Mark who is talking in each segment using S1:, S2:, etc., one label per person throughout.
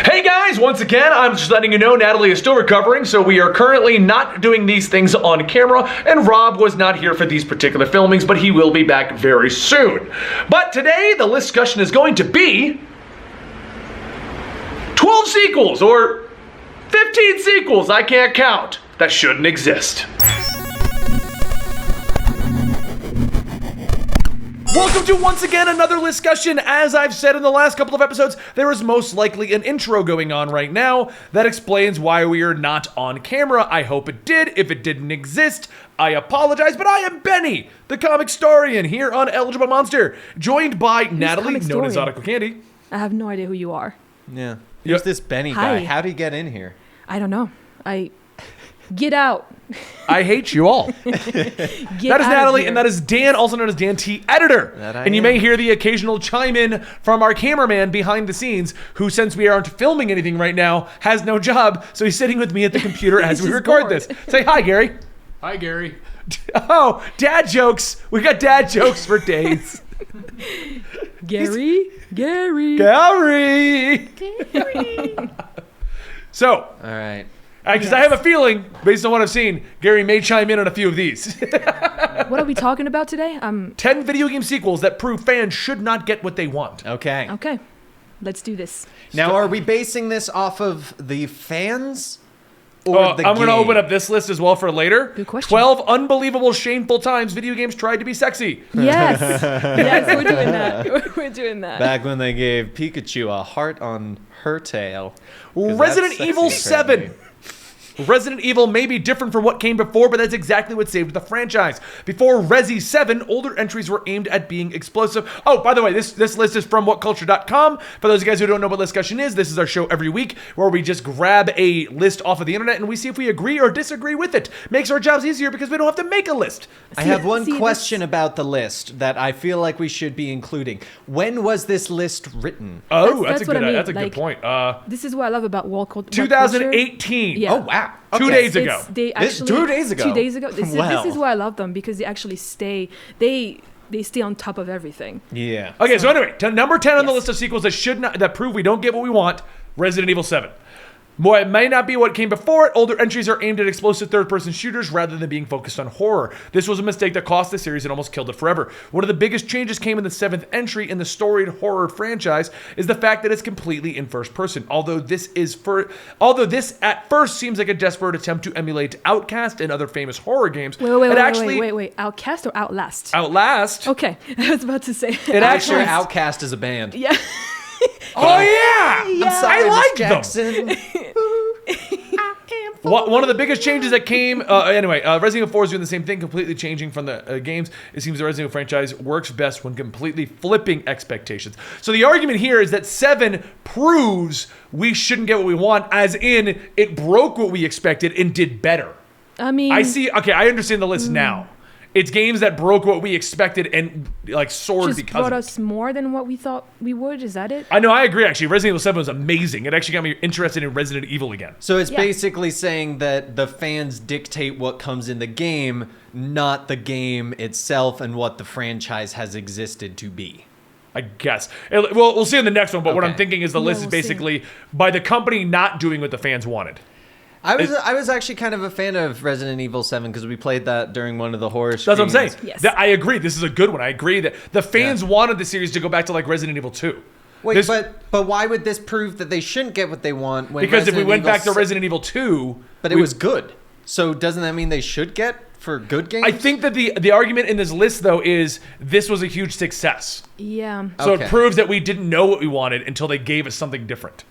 S1: Hey guys, once again, I'm just letting you know Natalie is still recovering, so we are currently not doing these things on camera, and Rob was not here for these particular filmings, but he will be back very soon. But today, the Listcussion is going to be 12 sequels, or 15 sequels, I can't count, that shouldn't exist. Welcome to, once again, another Listcussion. As I've said in the last couple of episodes, there is most likely an intro going on right now that explains why we are not on camera. I hope it did. If it didn't exist, I apologize, but I am Benny, the comic historian, here on Eligible Monster, joined by Natalie, known as Nautical Candy.
S2: I have no idea who you are.
S3: Yeah. Who's this Benny guy? How did he get in here?
S2: I don't know. Get out.
S1: I hate you all. That is Natalie, and that is Dan, also known as Dan T, editor. And you may hear the occasional chime in from our cameraman behind the scenes, who, since we aren't filming anything right now, has no job, so he's sitting with me at the computer as we record this. Say hi, Gary.
S4: Hi, Gary.
S1: Oh, dad jokes. We got dad jokes for days.
S2: Gary.
S1: So.
S3: All right.
S1: Because I have a feeling, based on what I've seen, Gary may chime in on a few of these.
S2: What are we talking about today?
S1: 10 video game sequels that prove fans should not get what they want.
S3: Okay.
S2: Okay. Let's do this.
S3: Now, are we basing this off of the fans or the
S1: I'm going to
S3: game?
S1: open up this list as well for later.
S2: Good question.
S1: 12 unbelievable, shameful times video games tried to be sexy.
S2: Yes. Yes, we're doing that. We're doing that.
S3: Back when they gave Pikachu a heart on her tail.
S1: Resident Evil 7. Resident Evil may be different from what came before, but that's exactly what saved the franchise. Before Resi 7, older entries were aimed at being explosive. Oh, by the way, this list is from whatculture.com. For those of you guys who don't know what Listcussion is, this is our show every week where we just grab a list off of the internet and we see if we agree or disagree with it. Makes our jobs easier because we don't have to make a list.
S3: I have one question about the list that I feel like we should be including. When was this list written?
S1: Oh, that's a
S2: good
S1: point.
S2: This is what I love about What Culture.
S1: 2018.
S2: Yeah.
S3: Oh, wow.
S1: Okay. 2 days ago.
S3: 2 days ago?
S2: 2 days ago. This
S3: Wow.
S2: is why I love them, because they actually stay, they stay on top of everything.
S3: Yeah.
S1: Okay, so anyway, number 10 on the list of sequels that prove we don't get what we want, Resident Evil 7. More, it may not be what came before it. Older entries are aimed at explosive third-person shooters rather than being focused on horror. This was a mistake that cost the series and almost killed it forever. One of the biggest changes came in the 7th entry in the storied horror franchise is the fact that it's completely in first person. Although this at first seems like a desperate attempt to emulate Outlast and other famous horror games.
S2: Wait. Outcast or Outlast?
S1: Outlast.
S2: Okay, I was about to say.
S3: It actually Outcast is a band.
S2: Yeah.
S1: Oh yeah!
S2: Yeah.
S3: Sorry,
S1: I like
S3: Jackson.
S1: them. One of the biggest changes that came, Resident Evil 4 is doing the same thing, completely changing from the games. It seems the Resident Evil franchise works best when completely flipping expectations. So the argument here is that 7 proves we shouldn't get what we want, as in it broke what we expected and did better.
S2: I mean,
S1: I understand the list now. It's games that broke what we expected and soared
S2: just
S1: because
S2: brought
S1: of
S2: us more than what we thought we would. Is that it?
S1: I know, I agree, actually. Resident Evil 7 was amazing. It actually got me interested in Resident Evil again.
S3: So it's basically saying that the fans dictate what comes in the game, not the game itself and what the franchise has existed to be.
S1: I guess. Well, we'll see in the next one, but what I'm thinking is the list is
S2: we'll
S1: basically by the company not doing what the fans wanted.
S3: I was actually kind of a fan of Resident Evil 7 because we played that during one of the horror streams.
S1: That's what I'm saying.
S2: Yes.
S1: I agree. This is a good one. I agree that the fans wanted the series to go back to Resident Evil 2.
S3: Wait, but why would this prove that they shouldn't get what they want?
S1: Because if we went back to Resident Evil 2...
S3: But it was good. So doesn't that mean they should get for good games?
S1: I think that the argument in this list, though, is this was a huge success.
S2: Yeah.
S1: So it proves that we didn't know what we wanted until they gave us something different.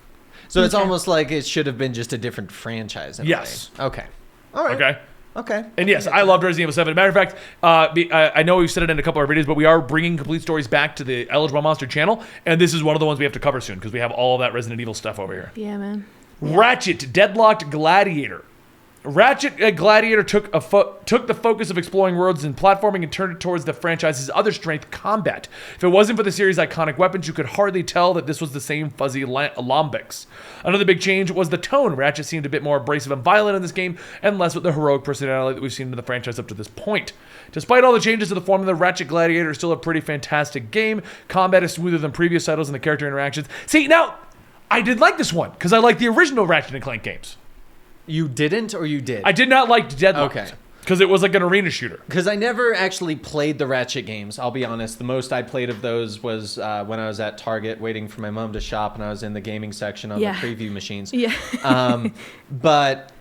S3: So it's almost like it should have been just a different franchise.
S1: Yes.
S3: Okay. All right. Okay.
S1: And yes, I loved Resident Evil 7. As a matter of fact, I know we've said it in a couple of our videos, but we are bringing complete stories back to the Eligible Monster channel, and this is one of the ones we have to cover soon because we have all of that Resident Evil stuff over here.
S2: Yeah, man.
S1: Ratchet, Deadlocked Gladiator. Ratchet Gladiator took the focus of exploring worlds and platforming and turned it towards the franchise's other strength, combat. If it wasn't for the series' iconic weapons, you could hardly tell that this was the same fuzzy lambics. Another big change was the tone. Ratchet seemed a bit more abrasive and violent in this game, and less with the heroic personality that we've seen in the franchise up to this point. Despite all the changes to the formula, Ratchet Gladiator is still a pretty fantastic game. Combat is smoother than previous titles, and the character interactions. See, now, I did like this one because I like the original Ratchet and Clank games.
S3: You didn't, or you did?
S1: I did not like Deadlocked.
S3: Okay.
S1: Because it was like an arena shooter.
S3: Because I never actually played the Ratchet games, I'll be honest. The most I played of those was when I was at Target waiting for my mom to shop, and I was in the gaming section on the preview machines.
S2: Yeah.
S3: But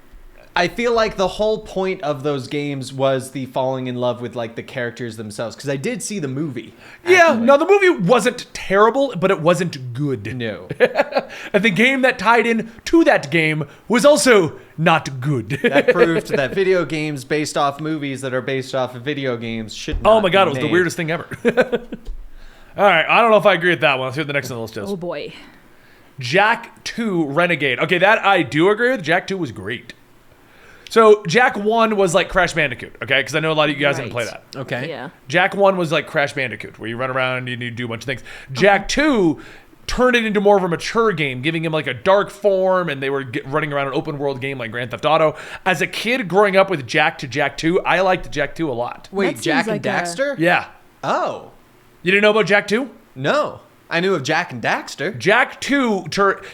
S3: I feel like the whole point of those games was the falling in love with like the characters themselves. Because I did see the movie.
S1: Yeah,
S3: actually.
S1: no, the movie wasn't terrible, but it wasn't good.
S3: No.
S1: And the game that tied in to that game was also not good.
S3: That proved that video games based off movies that are based off of video games should not
S1: Oh my god,
S3: be
S1: it was the
S3: made.
S1: weirdest thing ever. All right, I don't know if I agree with that one. Let's see what the next on the list is.
S2: Oh boy.
S1: Jack 2 Renegade. Okay, that I do agree with. Jack 2 was great. So Jack 1 was like Crash Bandicoot, okay? Because I know a lot of you guys didn't play that.
S3: Okay.
S2: Yeah.
S1: Jack 1 was like Crash Bandicoot, where you run around and you do a bunch of things. Jack 2 turned it into more of a mature game, giving him like a dark form, and they were running around an open world game like Grand Theft Auto. As a kid growing up with Jack to Jack 2, I liked Jack 2 a lot.
S3: Wait,
S2: That
S3: Jack
S2: seems
S3: and
S2: like a-
S3: Daxter?
S1: Yeah.
S3: Oh.
S1: You didn't know about Jack 2?
S3: No. I knew of Jack and Daxter.
S1: Jack 2,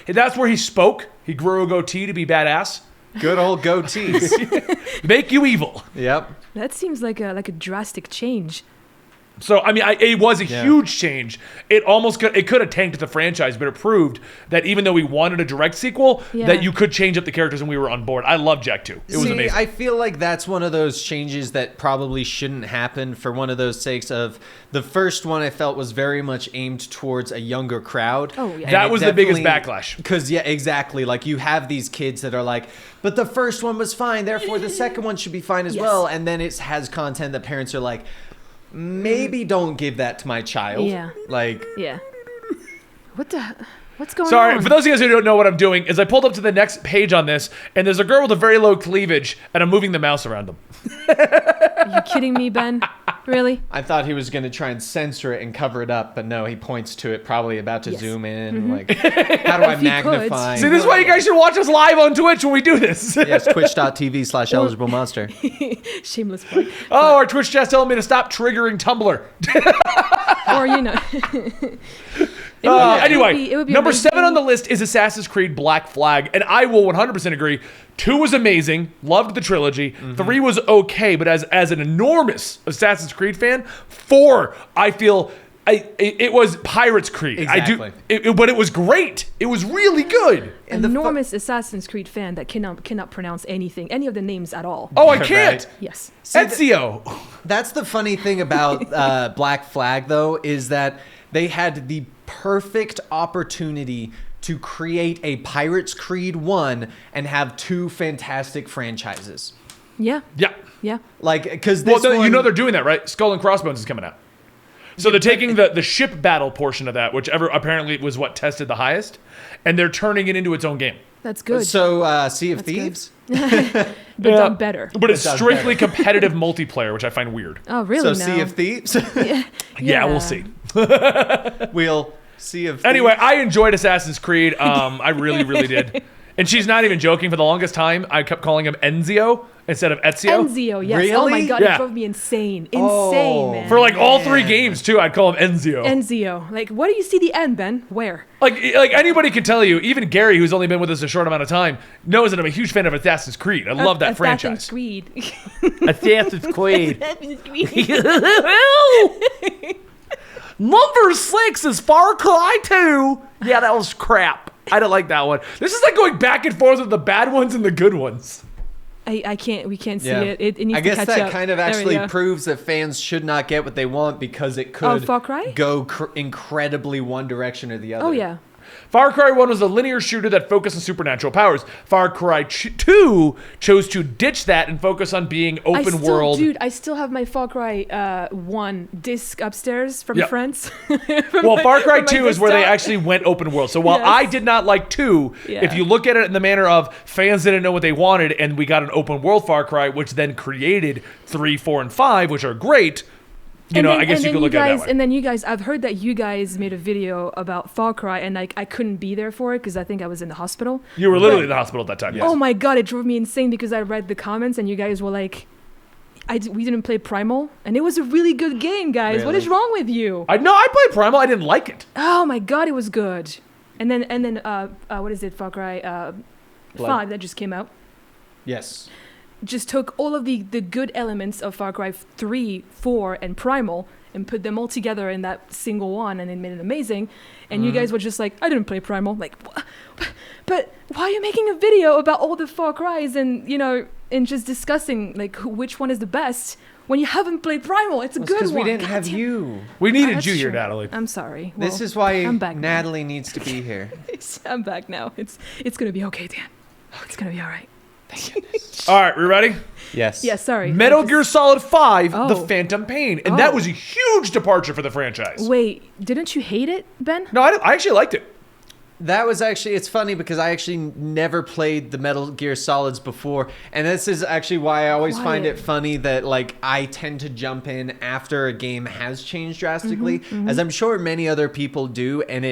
S1: that's where he spoke. He grew a goatee to be badass.
S3: Good old goatees.
S1: Make you evil.
S3: Yep.
S2: That seems like a drastic change.
S1: So, I mean, it was a huge change. It could have tanked the franchise, but it proved that even though we wanted a direct sequel, that you could change up the characters and we were on board. I love Jack 2. It was amazing.
S3: I feel like that's one of those changes that probably shouldn't happen for one of those sakes of the first one I felt was very much aimed towards a younger crowd.
S2: Oh, yeah.
S3: And
S1: That
S3: it
S1: was the biggest
S3: definitely-
S1: backlash.
S3: Because, yeah, exactly. Like, you have these kids that are like, but the first one was fine, therefore the second one should be fine as
S2: Yes.
S3: well. And then it has content that parents are like, maybe don't give that to my child.
S2: Yeah.
S3: Like,
S2: Yeah. What's going
S1: Sorry,
S2: on?
S1: for those of you guys who don't know what I'm doing, is I pulled up to the next page on this, and there's a girl with a very low cleavage, and I'm moving the mouse around them.
S2: Are you kidding me, Ben? Really?
S3: I thought he was going to try and censor it and cover it up, but no, he points to it, probably about to
S2: Yes.
S3: zoom in. Like, how do I
S2: If he could.
S3: magnify?
S1: See, this is why you guys should watch us live on Twitch when we do this.
S3: Yes, twitch.tv/eligible monster.
S2: Shameless plug.
S1: Oh, our Twitch chat's telling me to stop triggering Tumblr.
S2: Or you know.
S1: Anyway,
S2: it would be
S1: number
S2: amazing.
S1: 7 on the list is Assassin's Creed Black Flag, and I will 100% agree. 2 was amazing, loved the trilogy. 3 was okay, but as an enormous Assassin's Creed fan, 4, I feel it was Pirates Creed.
S3: Exactly.
S1: But it was great. It was really good.
S3: And the
S2: Enormous Assassin's Creed fan that cannot pronounce any of the names at all.
S1: Oh, I
S3: Yeah,
S1: can't.
S3: right.
S2: Yes.
S1: Ezio.
S3: That's the funny thing about Black Flag, though, is that they had the perfect opportunity to create a Pirates Creed 1 and have 2 fantastic franchises.
S2: Yeah.
S1: Yeah.
S2: Yeah.
S3: Like, because
S1: Well,
S3: this one,
S1: you know they're doing that, right? Skull and Crossbones is coming out. So they're taking the ship battle portion of that, whichever apparently was what tested the highest, and they're turning it into its own game.
S2: That's good.
S3: So, Sea of
S2: That's good.
S3: Thieves?
S2: but done better.
S1: But it's
S3: It does
S1: strictly competitive multiplayer, which I find weird.
S2: Oh, really?
S3: So,
S2: now?
S3: Sea of Thieves?
S1: Yeah, we'll see.
S3: We'll Sea of Thieves.
S1: Anyway, I enjoyed Assassin's Creed. I really, really did. And she's not even joking. For the longest time, I kept calling him Enzio instead of Ezio.
S2: Enzio, yes. Oh my
S3: Really?
S2: god,
S1: Yeah.
S2: it drove me insane.
S3: Oh.
S2: Insane, man.
S1: For like all 3
S3: Man.
S1: games too, I'd call him Enzio.
S2: Enzio. Like, what do you see the end, Ben? Where?
S1: Like anybody can tell you, even Gary, who's only been with us a short amount of time, knows that I'm a huge fan of Assassin's Creed. I love that franchise.
S2: Assassin's Creed.
S1: Assassin's Creed.
S2: Assassin's Creed.
S1: Number 6 is Far Cry 2. Yeah, that was crap. I don't like that one. This is like going back and forth with the bad ones and the good ones.
S2: I can't. We can't see
S3: Yeah.
S2: it. It needs
S3: I
S2: to
S3: guess
S2: catch
S3: that
S2: up.
S3: kind of
S2: There we
S3: actually
S2: go.
S3: proves that fans should not get what they want because it could
S2: Far Cry?
S3: go incredibly one direction or the other.
S2: Oh yeah.
S1: Far Cry 1 was a linear shooter that focused on supernatural powers. Far Cry 2 chose to ditch that and focus on being open world.
S2: Dude, I still have my Far Cry 1 disc upstairs from
S1: Yep.
S2: friends.
S1: Well, Far Cry
S2: from my
S1: 2 is where they
S2: desktop.
S1: actually went open world. So while
S2: Yes.
S1: I did not like 2,
S2: Yeah.
S1: if you look at it in the manner of fans didn't know what they wanted and we got an open world Far Cry, which then created 3, 4, and 5, which are great, I guess you could look at it that way.
S2: And then you guys, I've heard that you guys made a video about Far Cry, and like I couldn't be there for it because I think I was in the hospital.
S1: You were literally in the hospital at that time. Yes.
S2: Oh my god, it drove me insane because I read the comments and you guys were like, we didn't play Primal, and it was a really good game, guys. What
S3: Really?
S2: is wrong with you?
S1: I played Primal. I didn't like it.
S2: Oh my god, it was good. And then what is it? Far Cry 5 that just came out.
S3: Yes.
S2: Just took all of the good elements of Far Cry 3, 4, and Primal and put them all together in that single one, and it made it amazing. And you guys were just like, I didn't play Primal. Like, but why are you making a video about all the Far Cries and, and just discussing, like, which one is the best when you haven't played Primal? It's a good one.
S3: Because we didn't
S2: God
S3: have
S2: damn.
S3: you.
S1: We needed
S2: That's
S1: you here,
S2: true.
S1: Natalie.
S2: I'm sorry.
S3: This
S2: Well,
S3: is why
S2: I'm back now.
S3: Natalie needs to be here.
S2: I'm back now. It's going to be okay, Dan. It's going to be all right.
S1: All right, we ready?
S3: Yes.
S2: Yeah, sorry.
S1: Metal Gear Solid 5, The
S2: Oh.
S1: Phantom Pain. And that
S2: Oh.
S1: was a huge departure for the franchise.
S2: Wait, didn't you hate it, Ben?
S1: No, I actually liked it.
S3: That was actually, it's funny because I actually never played the Metal Gear Solids before. And this is actually why I always find it
S2: Quiet.
S3: funny that, like, I tend to jump in after a game has changed drastically, as I'm sure many other people do. And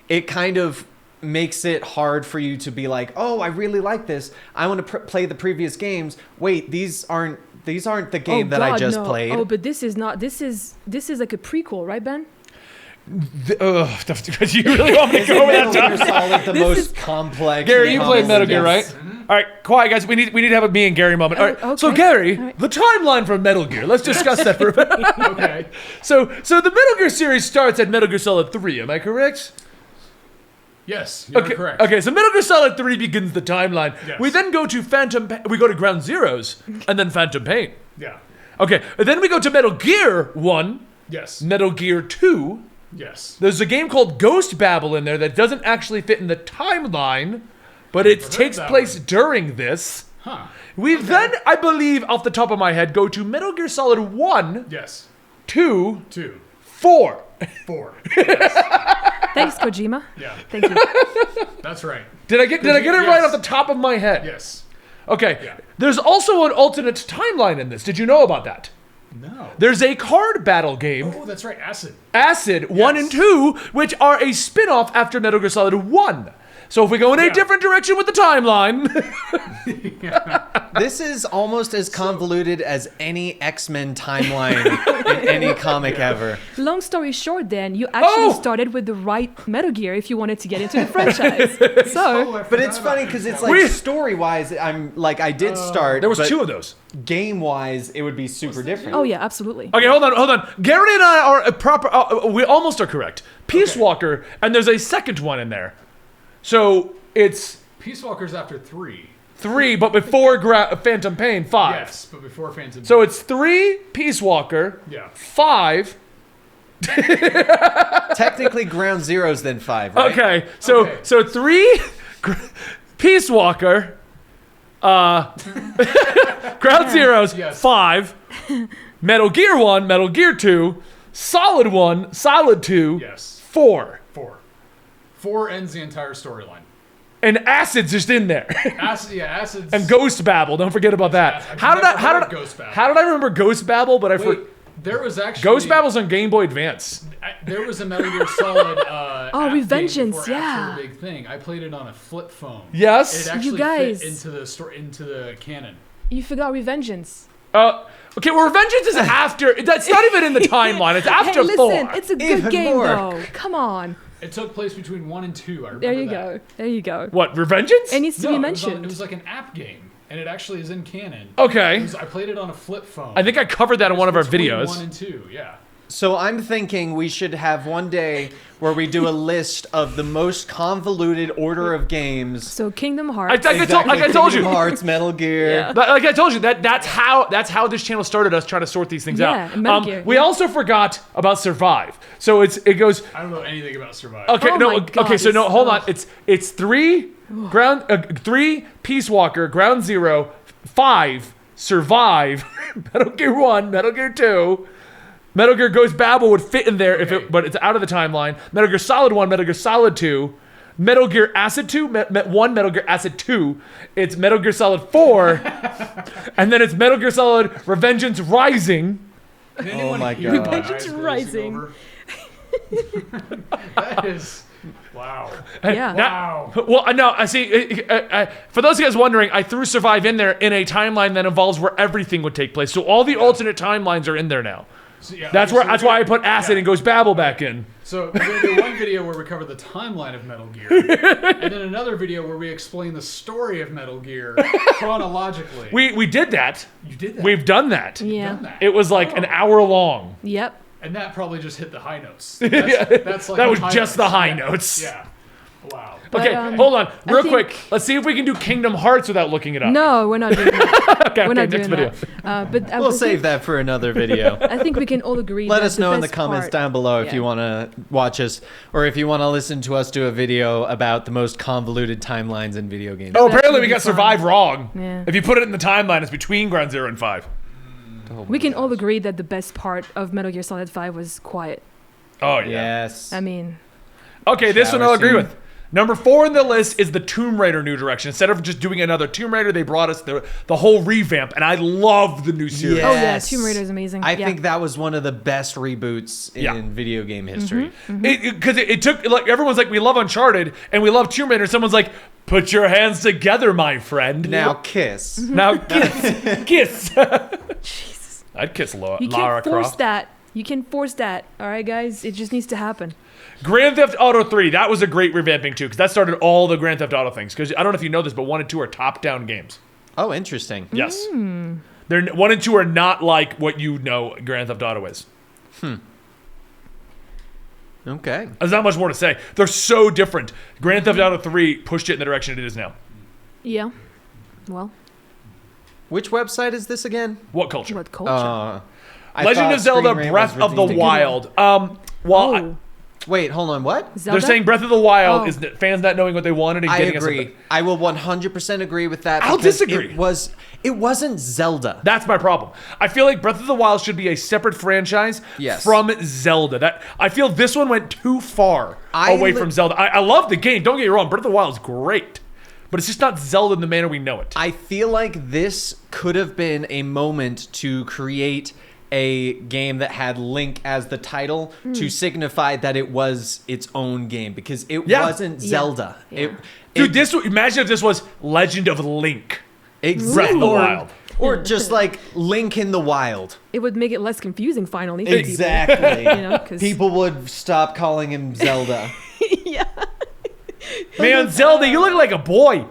S3: it kind of makes it hard for you to be like, oh, I really like this. I want to play the previous games. Wait, these aren't the game that I
S2: God,
S3: just
S2: no.
S3: played.
S2: Oh, but this is not. This is like a prequel, right, Ben?
S1: Because you really want me to
S3: Isn't
S1: go over
S3: Metal
S1: that
S3: Gear
S1: time?
S3: Solid the
S2: This
S3: most
S2: is-
S3: complex?
S1: Gary, you
S3: and
S1: played Metal Gear, right?
S3: complicated?
S1: All right, quiet, guys. We need to have a me and Gary moment. All right. So,
S2: okay.
S1: Gary,
S2: All right.
S1: the timeline for Metal Gear. Let's discuss that for a minute.
S4: Okay.
S1: So the Metal Gear series starts at Metal Gear Solid 3. Am I correct?
S4: Yes, you're
S1: Okay.
S4: correct.
S1: Okay. So Metal Gear Solid 3 begins the timeline.
S4: Yes.
S1: We then go to We go to Ground Zeroes, and then Phantom Pain.
S4: Yeah.
S1: Okay. And then we go to Metal Gear 1,
S4: Yes.
S1: Metal Gear 2.
S4: Yes.
S1: There's a game called Ghost Babel in there that doesn't actually fit in the timeline, but it
S4: heard
S1: takes
S4: that
S1: place
S4: one.
S1: during this.
S4: Huh.
S1: We then, I believe, off the top of my head, go to Metal Gear Solid 1,
S4: Yes.
S1: 2,
S4: 2,
S1: 4.
S4: 4.
S2: Thanks, Kojima.
S4: Yeah.
S2: Thank you.
S4: That's right.
S1: Did I get it right
S4: Yes.
S1: off the top of my head?
S4: Yes.
S1: Okay.
S4: Yeah.
S1: There's also an alternate timeline in this. Did you know about that?
S4: No.
S1: There's a card battle game,
S4: Oh, that's right. Acid.
S1: Acid 1
S4: Yes.
S1: and 2, which are a spin-off after Metal Gear Solid 1. So if we go in a
S4: Yeah.
S1: different direction with the timeline,
S3: This is almost as convoluted as any X-Men timeline in any comic ever.
S2: Long story short, Dan, you actually
S1: Oh!
S2: started with the right Metal Gear if you wanted to get into the franchise. So,
S3: But it's funny because it's like
S1: We-
S3: story-wise, I did start.
S1: there was
S3: but
S1: 2 of those.
S3: Game-wise, it would be super different.
S2: oh yeah, absolutely.
S1: Okay, hold on. Gary and I are a proper. We almost are correct. Peace Walker, and there's a second one in there. So it's
S4: Peace Walker's after 3.
S1: 3, but before Phantom Pain, 5.
S4: Yes, but before Phantom.
S1: So it's 3 Peace Walker,
S4: Yeah.
S1: 5.
S3: Technically, Ground Zero's then 5, right?
S1: Okay, so
S4: Okay.
S1: so 3 Peace Walker, Ground Zeroes,
S4: Yes.
S1: 5, Metal Gear 1, Metal Gear 2, Solid 1, Solid 2,
S4: Yes.
S1: 4.
S4: 4. 4 ends the entire storyline.
S1: And Acid's just in there.
S4: Acid. Yeah. Acid's.
S1: And Ghost Babel, don't forget about that.
S4: I've
S1: How did
S4: never
S1: I
S4: heard of Ghost Babel.
S1: how did I remember Ghost Babel? But I
S4: Wait, there was actually
S1: Ghost Babel's on Game Boy Advance.
S4: There was a Metal Gear Solid. app game
S2: Revengeance,
S4: before
S2: yeah.
S4: Apps were a big thing. I played it on a flip phone.
S1: Yes.
S4: It actually
S2: guys.
S4: fit into the story, into the canon.
S2: You forgot Revengeance.
S1: Okay, well, Revengeance is after. That's not even in the timeline. It's after
S2: Hey,
S1: 4.
S2: listen, it's a good
S3: Even
S2: game
S3: more.
S2: though. Come on.
S4: It took place between 1 and 2. I remember
S2: There you
S4: that.
S2: go. There you go.
S1: What, Revengeance?
S2: It needs to
S4: No,
S2: be
S4: it was,
S2: mentioned.
S4: it was like an app game, and it actually is in canon.
S1: Okay.
S4: I played it on a flip phone.
S1: I think I covered that in one of our
S4: Between
S1: videos.
S4: 1 and 2, yeah.
S3: So I'm thinking we should have one day where we do a list of the most convoluted order of games.
S2: So Kingdom Hearts.
S1: like I told you.
S3: Kingdom Hearts, Metal Gear.
S2: Yeah.
S1: Like I told you, that's how this channel started us trying to sort these things
S2: Yeah,
S1: out.
S2: and Metal Gear,
S1: We
S2: yeah.
S1: also forgot about Survive. So it goes.
S4: I don't know anything about Survive.
S1: Okay,
S2: Oh
S1: no.
S2: my God,
S1: Okay, so no,
S2: it's-
S1: hold on.
S2: ugh.
S1: It's 3 3 Peace Walker, Ground Zero, 5 Survive, Metal Gear 1, Metal Gear 2. Metal Gear Ghost Babel would fit in there but it's out of the timeline. Metal Gear Solid 1, Metal Gear Solid 2, Metal Gear Acid 2, 1, Metal Gear Acid 2. It's Metal Gear Solid 4, and then it's Metal Gear Solid Revengeance Rising.
S4: Did anyone
S3: my
S4: hear
S3: God.
S4: my
S2: Revengeance
S4: eyes glazing
S2: Rising.
S4: over? That is... Wow.
S2: Yeah.
S4: Wow.
S1: Well, no, I see. For those of you guys wondering, I threw Survive in there in a timeline that involves where everything would take place. So all the alternate timelines are in there now.
S4: So, yeah,
S1: That's
S4: okay,
S1: why
S4: so
S1: I put acid and goes babble back in.
S4: So we're going to do one video where we cover the timeline of Metal Gear, and then another video where we explain the story of Metal Gear chronologically.
S1: We did that.
S4: You did that.
S1: We've done that.
S2: Yeah.
S4: done that.
S1: It was like an hour long.
S2: Yep.
S4: And that probably just hit the high notes.
S1: Yeah.
S4: That's like
S1: That
S4: the
S1: was
S4: high
S1: just
S4: notes.
S1: the high
S4: Yeah.
S1: notes.
S4: Yeah. Wow.
S1: Okay,
S2: But,
S1: hold on,
S2: I
S1: real
S2: think-
S1: quick. Let's see if we can do Kingdom Hearts without looking it up.
S2: No, we're not doing that.
S1: okay,
S2: We're not
S1: next
S2: doing
S1: video.
S2: that. But I
S3: We'll
S2: think-
S3: save that for another video.
S2: I think we can all agree.
S3: Let
S2: that
S3: us know in the
S2: best
S3: comments
S2: part-
S3: down below if
S2: Yeah.
S3: you want to watch us or if you want to listen to us do a video about the most convoluted timelines in video games.
S1: Oh,
S2: That
S1: apparently
S2: should
S1: we
S2: be
S1: got
S2: fun.
S1: Survive wrong.
S2: Yeah.
S1: If you put it in the timeline, it's between Ground Zero and 5.
S2: We can all agree that the best part of Metal Gear Solid 5 was quiet.
S1: Oh, yeah.
S3: Yes.
S2: I mean,
S1: Okay, this one
S3: Shower
S1: I'll agree
S3: scene.
S1: with. Number 4 in the list is the Tomb Raider new direction. Instead of just doing another Tomb Raider, they brought us the whole revamp, and I love the new series.
S3: Yeah.
S2: oh yeah,
S3: Yes.
S2: Tomb Raider is amazing.
S3: I
S2: yeah.
S3: think that was one of the best reboots in
S1: Yeah.
S3: video game history.
S1: Because it took, like, everyone's like, we love Uncharted, and we love Tomb Raider. Someone's like, put your hands together, my friend.
S3: Now kiss.
S1: Now kiss. Kiss.
S2: Jesus.
S1: I'd kiss
S2: You
S1: Lara
S2: can't force
S1: Croft.
S2: that. You can force that. All right, guys. It just needs to happen.
S1: Grand Theft Auto 3, that was a great revamping too, because that started all the Grand Theft Auto things. Because I don't know if you know this, but 1 and 2 are top-down games.
S3: Oh, interesting.
S1: Yes.
S2: Hmm.
S1: They're 1 and 2 are not like what you know Grand Theft Auto is.
S3: Okay.
S1: There's not much more to say. They're so different. Grand Theft Auto 3 pushed it in the direction it is now.
S2: Yeah. Well,
S3: Which website is this again?
S1: What culture?
S2: what culture?
S3: I
S1: Legend
S3: thought
S1: of Zelda
S3: Screen Rant
S1: Breath
S3: was
S1: of the
S3: redeemed.
S1: Wild. Well,
S2: oh,
S3: Wait, hold on. What?
S2: Zelda?
S1: they're saying Breath of the Wild
S2: Oh.
S1: is that fans not knowing what they wanted and
S3: I
S1: getting us
S3: agree.
S1: something.
S3: I will 100% agree with that.
S1: I'll
S3: because
S1: disagree.
S3: It wasn't Zelda.
S1: That's my problem. I feel like Breath of the Wild should be a separate franchise
S3: Yes.
S1: from Zelda. That I feel this one went too far
S3: I
S1: away
S3: li-
S1: from Zelda. I love the game. Don't get me wrong. Breath of the Wild is great, but it's just not Zelda in the manner we know it.
S3: I feel like this could have been a moment to create a game that had Link as the title to signify that it was its own game because it
S1: Yeah.
S3: wasn't
S2: Yeah.
S3: Zelda.
S2: Yeah.
S1: Dude, imagine if this was Legend of Link.
S3: Exactly.
S1: Breath of the Wild.
S3: Or just like Link in the Wild.
S2: It would make it less confusing finally. for
S3: Exactly.
S2: People, you know, 'cause-
S3: People would stop calling him Zelda.
S2: yeah.
S1: Man, Zelda, you look like a boy.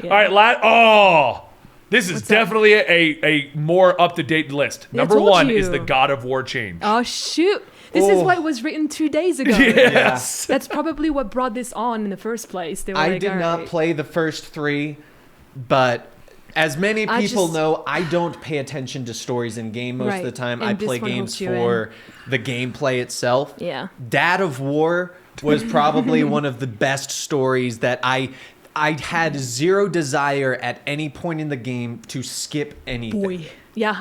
S2: Yeah.
S1: All right, this is
S2: What's that?
S1: definitely a more up-to-date list.
S2: I
S1: Number
S2: told
S1: 1
S2: you.
S1: is the God of War change.
S2: Oh shoot! This is
S3: Oh.
S2: what was written 2 days ago.
S1: Yes.
S2: That's probably what brought this on in the first place. They were
S3: I
S2: like,
S3: did
S2: "All
S3: not
S2: right."
S3: play the first 3, but as many
S2: I
S3: people
S2: just-
S3: know, I don't pay attention to stories in game most of the
S2: Right,
S3: time.
S2: and
S3: I
S2: this
S3: play
S2: one
S3: games
S2: hooks you
S3: for the gameplay itself.
S2: Yeah.
S3: Dad of War was probably one of the best stories that I had zero desire at any point in the game to skip anything.
S2: Boy. Yeah,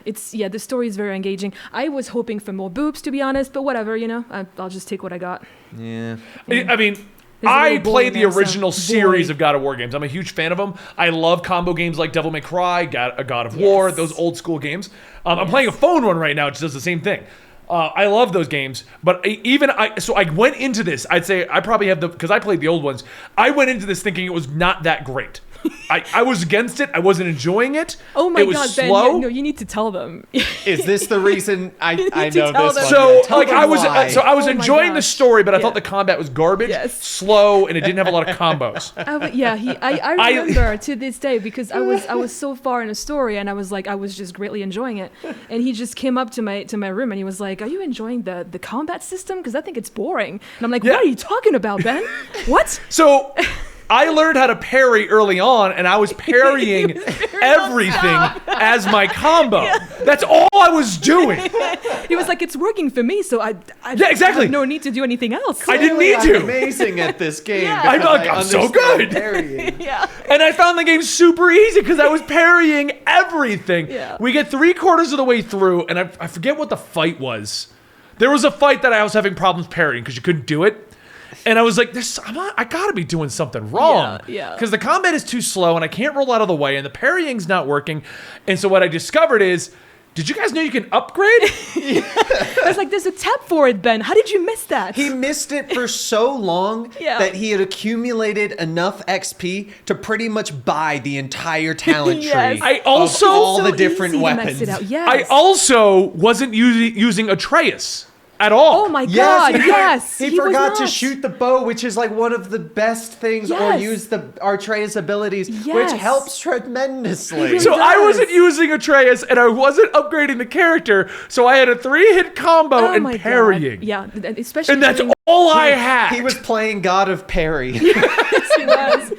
S2: the story is very engaging. I was hoping for more boobs, to be honest, but whatever, you know. I'll just take what I got.
S3: Yeah.
S1: I mean,
S2: There's a
S1: I
S2: little boy
S1: played
S2: in
S1: the
S2: there, so-
S1: original series
S2: boy.
S1: of God of War games. I'm a huge fan of them. I love combo games like Devil May Cry, God of War,
S2: Yes.
S1: those old school games. I'm playing a phone one right now, which does the same thing. I love those games, but so I went into this. I'd say I probably have because I played the old ones. I went into this thinking it was not that great. I was against it. I wasn't enjoying it.
S2: Oh my
S1: it was
S2: god, Ben!
S1: slow.
S2: No, you need to tell them.
S3: Is this the reason I
S2: need
S3: know
S2: to
S3: this
S2: tell
S3: one?
S2: them.
S1: So
S3: Tell
S1: like
S3: them
S1: I was
S3: why.
S1: I was
S2: Oh my
S1: enjoying the
S2: gosh.
S1: story, but I thought
S2: Yeah.
S1: the combat was garbage,
S2: Yes.
S1: slow, and it didn't have a lot of combos.
S2: I remember to this day because I was so far in a story and I was just greatly enjoying it, and he just came up to my room and he was like, "Are you enjoying the combat system? Because I think it's boring." And I'm like,
S1: Yeah.
S2: "What are you talking about, Ben? What?"
S1: So I learned how to parry early on, and I was parrying everything as my combo. That's all I was doing.
S2: He was like, "It's working for me, so I
S1: Yeah, exactly.
S2: have no need to do anything else."
S1: I didn't
S3: Clearly,
S1: need to.
S3: I'm amazing at this game.
S2: Yeah.
S3: because
S1: I'm like,
S3: I
S1: I'm so
S3: understand
S1: good.
S3: parrying.
S2: Yeah.
S1: And I found the game super easy because I was parrying everything.
S2: Yeah.
S1: We get 3/4 of the way through, and I forget what the fight was. There was a fight that I was having problems parrying because you couldn't do it. And I was like, I gotta be doing something wrong.
S2: Yeah.
S1: Because the combat is too slow and I can't roll out of the way and the parrying's not working. And so what I discovered is did you guys know you can upgrade?
S2: I was like, there's a tab for it, Ben. How did you miss that?
S3: He missed it for so long
S2: Yeah.
S3: that he had accumulated enough XP to pretty much buy the entire talent
S2: Yes.
S3: tree
S1: I also-
S3: of all
S2: So
S3: the different
S2: easy to
S3: weapons.
S2: mess it out. Yes.
S1: I also wasn't using Atreus at all.
S2: Oh my God! Yes,
S3: he
S2: was
S3: forgot to
S2: not.
S3: shoot the bow, which is like one of the best things, or
S2: Yes.
S3: use the Atreus abilities, which
S2: Yes.
S3: helps tremendously.
S2: really
S1: So I
S2: does.
S1: wasn't using Atreus, and I wasn't upgrading the character, so I had a 3-hit combo
S2: Oh
S1: and
S2: my
S1: parrying.
S2: God. Yeah, especially.
S1: And that's
S2: during-
S1: all I had.
S3: He was playing God of Parry.
S2: Yes, he was.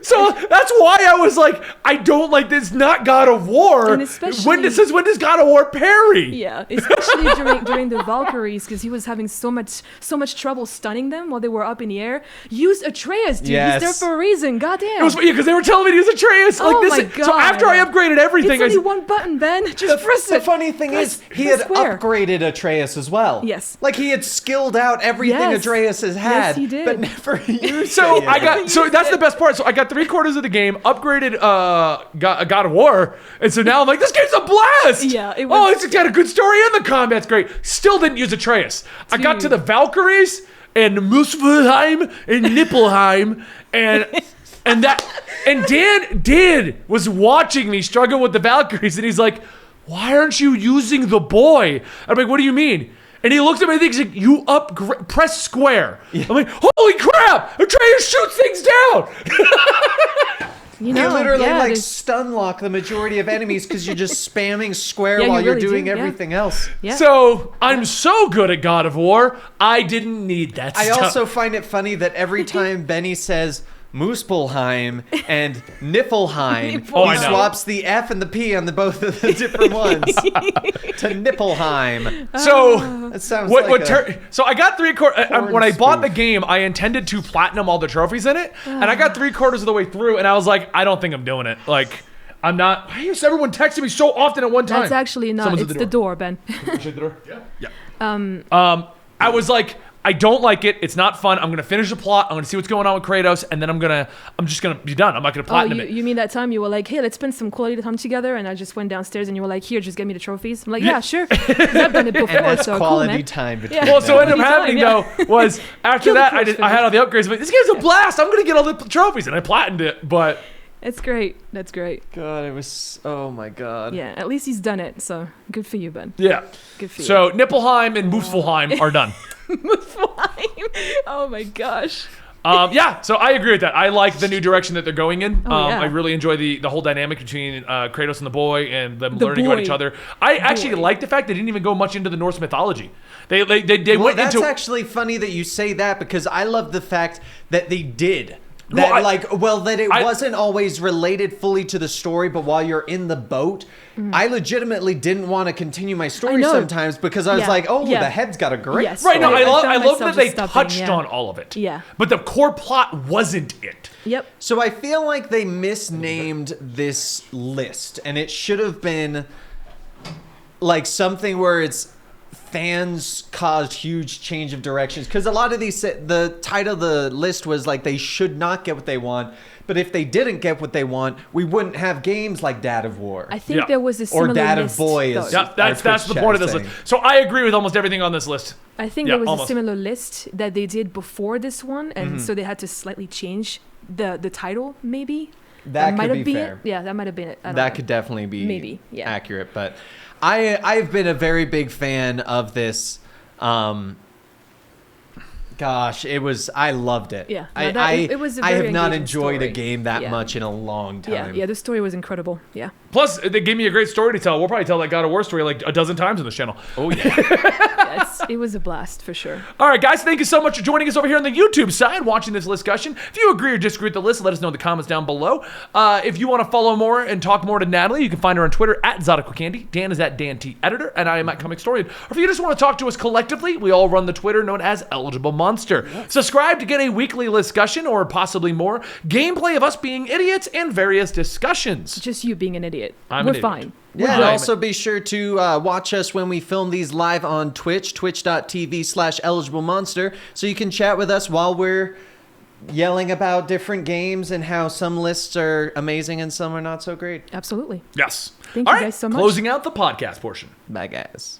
S1: So that's why I was like, I don't like this. Not God of War.
S2: And especially-
S1: when does God of War parry?
S2: Yeah, especially during the Valkyries, because he was having so much trouble stunning them while they were up in the air. Use Atreus, dude.
S3: Yes.
S2: He's there for a reason. Goddamn.
S1: It was because they were telling me to use Atreus. Like
S2: Oh
S1: this.
S2: my
S1: So
S2: God.
S1: after I upgraded everything,
S2: it's
S1: I
S2: only
S1: said,
S2: one button, Ben. Just press
S3: The
S2: it.
S3: funny thing
S2: Press-
S3: is, he
S2: press
S3: had
S2: square.
S3: upgraded Atreus as well.
S2: Yes.
S3: Like he had skilled out everything
S2: Yes.
S3: Atreus has had,
S2: Yes, he did.
S3: but never used
S1: so
S3: it.
S1: I got. So that's the best part. So I got 3/4 of the game, upgraded God of War, and so now I'm like, this game's a blast.
S2: Yeah, it
S1: Oh,
S2: was-
S1: it's got a good story and the combat's great. Still didn't use Atreus. I got to the
S2: Dude.
S1: Valkyries and Muspelheim and Nibelheim and Dan was watching me struggle with the Valkyries, and he's like, why aren't you using the boy? I'm like, what do you mean? And he looks at me and he's like, you press square. I'm like, holy crap! Atreus shoots things down!
S2: You know,
S3: You literally
S2: yeah,
S3: like
S2: there's-
S3: stun lock the majority of enemies because you're just spamming square
S2: Yeah, you
S3: while you're
S2: really
S3: doing
S2: do, yeah.
S3: everything else.
S2: Yeah.
S1: So I'm so good at God of War, I didn't need that
S3: I
S1: stuff.
S3: also find it funny that every time Benny says Muspelheim and Niflheim,
S1: Oh, I
S3: he
S1: know.
S3: swaps the F and the P on the both of the different ones to Niflheim.
S1: So
S3: That sounds
S1: what?
S3: like
S1: So I got 3/4.
S3: porn
S1: When I bought the
S3: spoof.
S1: game, I intended to platinum all the trophies in it, and I got 3/4 of the way through, and I was like, I don't think I'm doing it. Like, I'm not. Why is everyone texting me so often at one time?
S2: That's actually not.
S1: Someone's at
S2: It's the door, Ben.
S1: Shut the door. Yeah. I was like, I don't like it. It's not fun. I'm gonna finish the plot. I'm gonna see what's going on with Kratos, and then I'm just gonna be done. I'm not gonna
S2: Oh,
S1: platinum
S2: you,
S1: it.
S2: you mean that time you were like, hey, let's spend some quality time together, and I just went downstairs and you were like, here, just get me the trophies. I'm like, yeah, sure. 'Cause I've done it before,
S3: and that's
S2: so
S3: quality
S2: cool, man.
S3: time between
S2: Yeah.
S1: Well, so what ended up
S2: Quality
S1: happening
S2: time,
S1: though was after
S2: Kill the
S1: that
S2: corpse
S1: I had all the upgrades. But this game's a blast. I'm gonna get all the trophies, and I platinumed it. But
S2: It's great. That's great.
S3: God, it was. Oh my God.
S2: Yeah, at least he's done it, so good for you, Ben.
S1: yeah.
S2: Good for
S1: So Nibelheim and Muspelheim are done.
S2: you. Oh my gosh.
S1: Yeah, so I agree with that. I like the new direction that they're going in.
S2: Oh, yeah.
S1: I really enjoy the whole dynamic between Kratos and the boy and them
S2: The
S1: learning about
S2: boy.
S1: each other. I actually
S2: Boy.
S1: like the fact they didn't even go much into the Norse mythology. They
S3: Well,
S1: went
S3: that's
S1: into
S3: actually funny that you say that because I love the fact that they did.
S1: Well,
S3: That it
S1: I-
S3: wasn't always related fully to the story, but while you're in the boat, I legitimately didn't want to continue my story
S2: know.
S3: sometimes because I was
S2: Yeah,
S3: like, oh,
S2: yeah.
S3: the head's got a great
S2: Yes.
S1: right. No,
S2: I
S1: I love
S2: found
S1: that
S2: myself
S1: they
S2: just stopping,
S1: touched
S2: yeah.
S1: on all of it.
S2: Yeah.
S1: But the core plot wasn't it.
S2: Yep.
S3: So I feel like they misnamed this list, and it should have been like something where it's fans caused huge change of directions because a lot of these the title of the list was like they should not get what they want, but if they didn't get what they want, we wouldn't have games like Dad of War.
S2: I think
S1: Yeah.
S2: there was a similar
S3: Dad of
S2: list,
S3: Boy
S2: though.
S3: is-
S1: Yeah, that's
S3: Our
S1: the
S3: Twitch
S1: point of
S3: chat
S1: this
S3: saying.
S1: list. So I agree with almost everything on this list.
S2: I think
S1: Yeah,
S2: there was
S1: almost.
S2: a similar list that they did before this one,
S3: Mm-hmm.
S2: and so they had to slightly change the title, maybe.
S3: That
S2: might
S3: could
S2: have
S3: be
S2: been
S3: fair.
S2: it. Yeah, that might have been it. I don't
S3: That
S2: know.
S3: could definitely be
S2: Maybe, yeah.
S3: accurate, but I've been a very big fan of this. Gosh, I loved it.
S2: Yeah,
S3: I,
S2: no, that-
S3: I,
S2: it was a
S3: I
S2: very
S3: have not
S2: engaging
S3: enjoyed a
S2: story.
S3: game that
S2: Yeah.
S3: much in a long time.
S2: Yeah, yeah, the story was incredible. Yeah.
S1: Plus, they gave me a great story to tell. We'll probably tell that God of War story like a dozen times on this channel.
S3: Oh yeah.
S2: It was a blast for sure.
S1: All right, guys, thank you so much for joining us over here on the YouTube side, watching this Listcussion. If you agree or disagree with the list, let us know in the comments down below. If you want to follow more and talk more to Natalie, you can find her on Twitter at ZodicoCandy. Dan is at Dan T Editor, and I am at Comic Historian. Or if you just want to talk to us collectively, we all run the Twitter known as Eligible Monster. Subscribe to get a weekly Listcussion or possibly more gameplay of us being idiots and various discussions.
S2: Just you being an idiot.
S1: I'm
S2: We're
S1: an idiot.
S2: fine.
S3: Yeah, and
S1: Right.
S3: also be sure to watch us when we film these live on Twitch, twitch.tv/eligiblemonster, so you can chat with us while we're yelling about different games and how some lists are amazing and some are not so great.
S2: Absolutely.
S1: Yes.
S2: Thank
S1: All
S2: you
S1: right,
S2: guys so much.
S1: Closing out the podcast portion.
S3: Bye, guys.